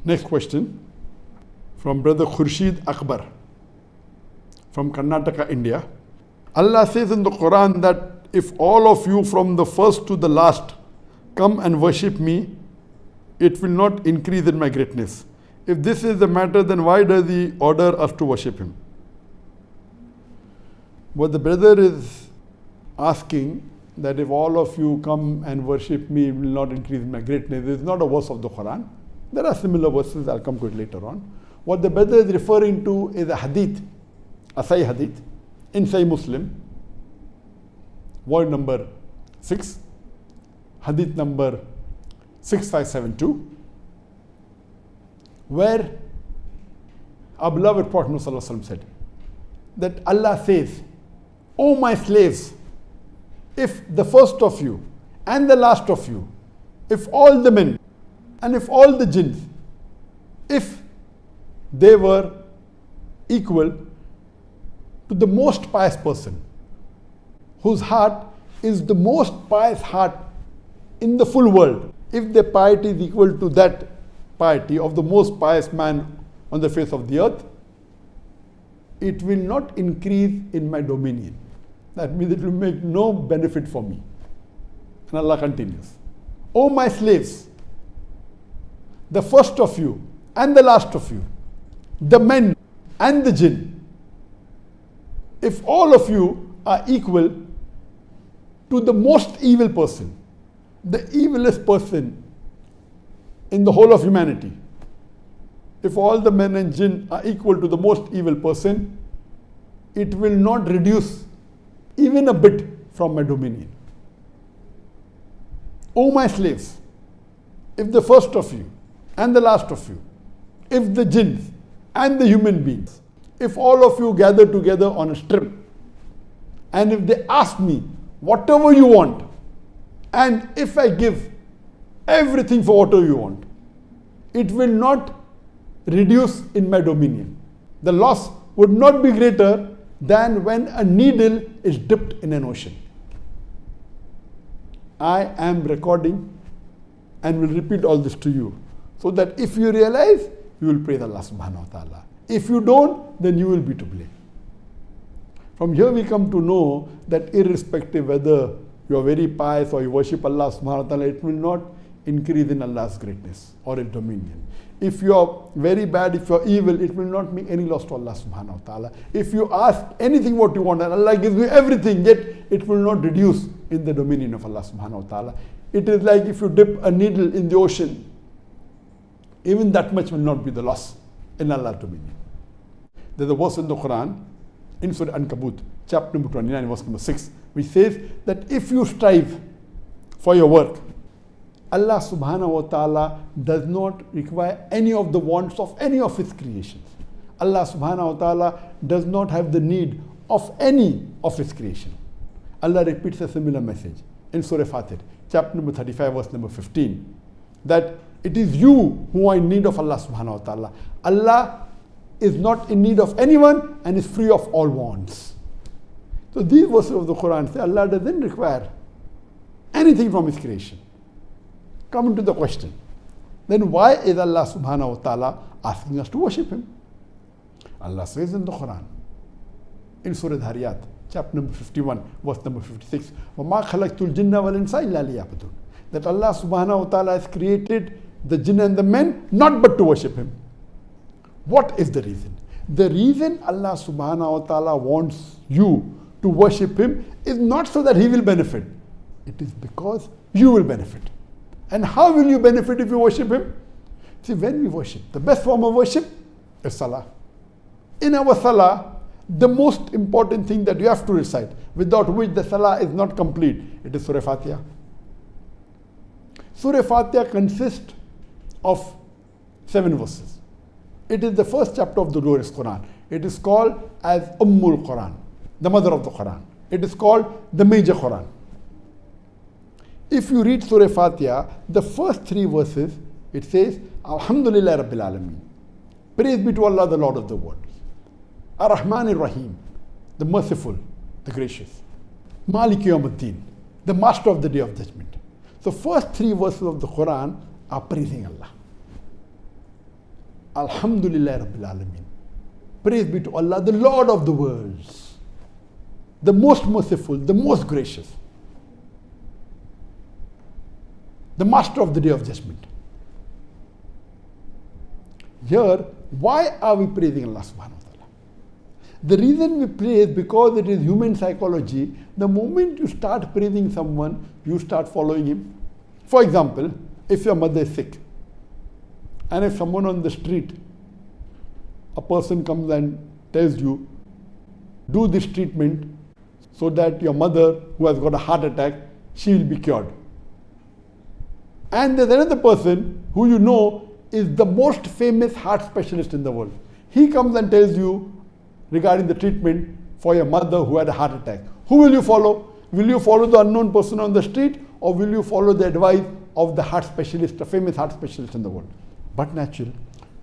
Next question from Brother Khurshid Akbar from Karnataka, India. Allah says in the Quran that if all of you from the first to the last come and worship me, it will not increase in my greatness. If this is the matter, then why does he order us to worship him? What the brother is asking, that if all of you come and worship me, it will not increase in my greatness, is not a verse of the Quran. There are similar verses, I'll come to it later on. What the brother is referring to is a hadith, a Sahih hadith, in Sahih Muslim, word number 6, hadith number 6572, where our beloved Prophet Muhammad said that Allah says, "O my slaves, if the first of you and the last of you, if all the men and if all the jinns, if they were equal to the most pious person, whose heart is the most pious heart in the full world, if their piety is equal to that piety of the most pious man on the face of the earth, it will not increase in my dominion." That means it will make no benefit for me. And Allah continues, "O my slaves, the first of you and the last of you, the men and the jinn, if all of you are equal to the most evil person, the evilest person in the whole of humanity, if all the men and jinn are equal to the most evil person, it will not reduce even a bit from my dominion. O my slaves, if the first of you and the last of you, if the jinns and the human beings, if all of you gather together on a strip, and if they ask me whatever you want, and if I give everything for whatever you want, it will not reduce in my dominion. The loss would not be greater than when a needle is dipped in an ocean." I am recording and will repeat all this to you, so that if you realize, you will praise Allah subhanahu wa ta'ala. If you don't, then you will be to blame. From here we come to know that irrespective whether you are very pious or you worship Allah subhanahu wa ta'ala, it will not increase in Allah's greatness or in dominion. If you are very bad, if you are evil, it will not make any loss to Allah subhanahu wa ta'ala. If you ask anything what you want and Allah gives you everything, yet it will not reduce in the dominion of Allah subhanahu wa ta'ala. It is like if you dip a needle in the ocean, even that much will not be the loss in Allah's dominion. There's a verse in the Quran, in Surah Ankabut, chapter number 29, verse number 6, which says that if you strive for your work, Allah subhanahu wa ta'ala does not require any of the wants of any of his creations. Allah subhanahu wa ta'ala does not have the need of any of his creation. Allah repeats a similar message in Surah Fatir, chapter number 35, verse number 15, that it is you who are in need of Allah subhanahu wa ta'ala. Allah is not in need of anyone and is free of all wants. So these verses of the Quran say Allah doesn't require anything from his creation. Coming to the question, then why is Allah subhanahu wa ta'ala asking us to worship him? Allah says in the Quran, in Surah Dhariyat, chapter number 51, verse number 56, وَمَا خَلَقْتُ الْجِنَّ وَالْإِنسَ إِلَّا لِيَعْبُدُونَ, that Allah subhanahu wa ta'ala has created the jinn and the men not but to worship him. What is the reason? The reason Allah subhanahu wa ta'ala wants you to worship him is not so that he will benefit. It is because you will benefit. And how will you benefit if you worship him? See, when we worship, the best form of worship is salah. In our salah, the most important thing that you have to recite, without which the salah is not complete, it is Surah Fatiha. Surah Fatiha consists of 7 verses. It is the first chapter of the glorious Quran. It is called as Ummul Quran, the mother of the Quran. It is called the major Quran. If you read Surah Fatiha, the first 3 verses, it says, Alhamdulillah Rabbil Alameen. Praise be to Allah, the Lord of the worlds. Ar-Rahman Ar-Rahim, the merciful, the gracious. Malik Yawmuddin, the master of the day of judgment. The first 3 verses of the Quran are praising Allah. Alhamdulillah Rabbil Alameen. Praise be to Allah, the Lord of the worlds, the most merciful, the most gracious, the master of the day of judgment. Here, why are we praising Allah subhanahu wa ta'ala? The reason we praise, because it is human psychology. The moment you start praising someone, you start following him. For example, if your mother is sick, and if someone on the street, a person comes and tells you, do this treatment so that your mother, who has got a heart attack, she will be cured. And there's another person who you know is the most famous heart specialist in the world. He comes and tells you regarding the treatment for your mother who had a heart attack. Who will you follow? Will you follow the unknown person on the street, or will you follow the advice of the heart specialist, the famous heart specialist in the world? But natural,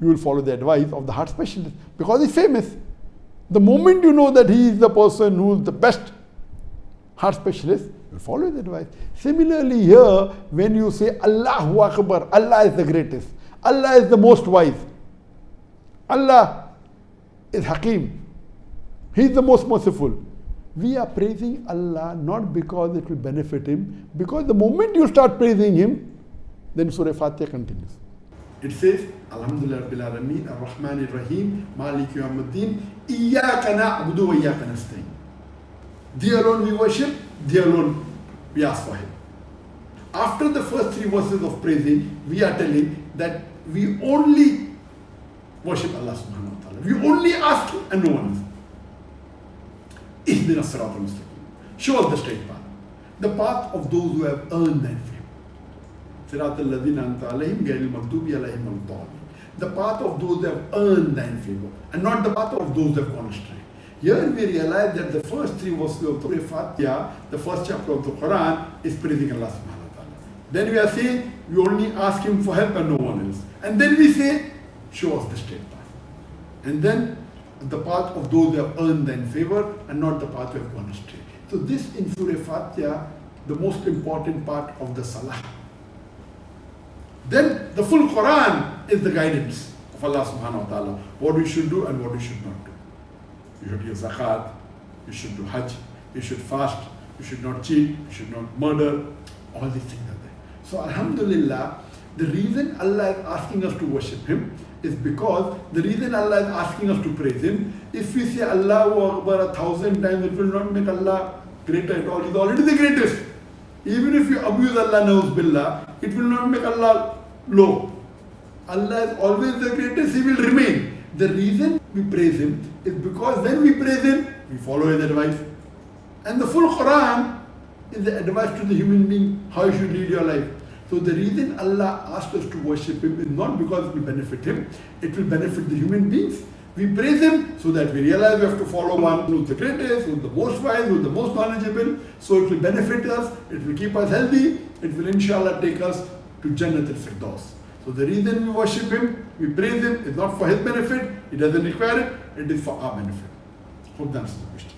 you will follow the advice of the heart specialist because he's famous. The moment you know that he is the person who is the best heart specialist, you follow the advice. Similarly here, when you say Allahu Akbar, Allah is the greatest, Allah is the most wise, Allah is Hakim, He is the most merciful. We are praising Allah not because it will benefit Him, because the moment you start praising Him, then Surah Fatiha continues. It says, Alhamdulillah Rabbil Alameen, Ar-Rahman Ar-Rahim, Malik Yawmuddin, Iyyaka na'budu wa iyyaka nasta'in. Thee alone we worship, thee alone we ask for help. After the first three verses of praising, we are telling that we only worship Allah subhanahu wa ta'ala. We only ask Him and no one else. Ihdina as-sirata al-mustaqim. Show us the straight path. The path of those who have earned that favor. Sirata alladhina anta alayhim ghayril maghdubi alayhim waladdallin. The path of those who have earned thine favor, and not the path of those who have gone astray. Here we realize that the first three verses of Surah Fatiha, the first chapter of the Quran, is praising Allah subhanahu wa ta'ala. Then we are saying, we only ask Him for help and no one else. And then we say, show us the straight path. And then the path of those who have earned thine favor and not the path who have gone astray. So this in Surah Fatiha, the most important part of the Salah. Then the full Quran is the guidance of Allah subhanahu wa ta'ala. What we should do and what we should not do. You should give zakat, you should do hajj, you should fast, you should not cheat, you should not murder. All these things are there. So Alhamdulillah, the reason Allah is asking us to worship Him is because the reason Allah is asking us to praise Him, if we say Allahu Akbar 1,000 times, it will not make Allah greater at all. He is already the greatest. Even if you abuse Allah, na'uz billah, it will not make Allah low. Allah is always the greatest, He will remain. The reason we praise Him is because when we praise Him, we follow His advice. And the full Quran is the advice to the human being, how you should lead your life. So the reason Allah asked us to worship Him is not because it will benefit Him, it will benefit the human beings. We praise Him so that we realize we have to follow one who is the greatest, who is the most wise, who is the most knowledgeable. So it will benefit us, it will keep us healthy, it will inshallah take us to Jannat al-Firdaus. So the reason we worship Him, we praise Him, is not for His benefit, He doesn't require it, it is for our benefit. Hope that answers the question.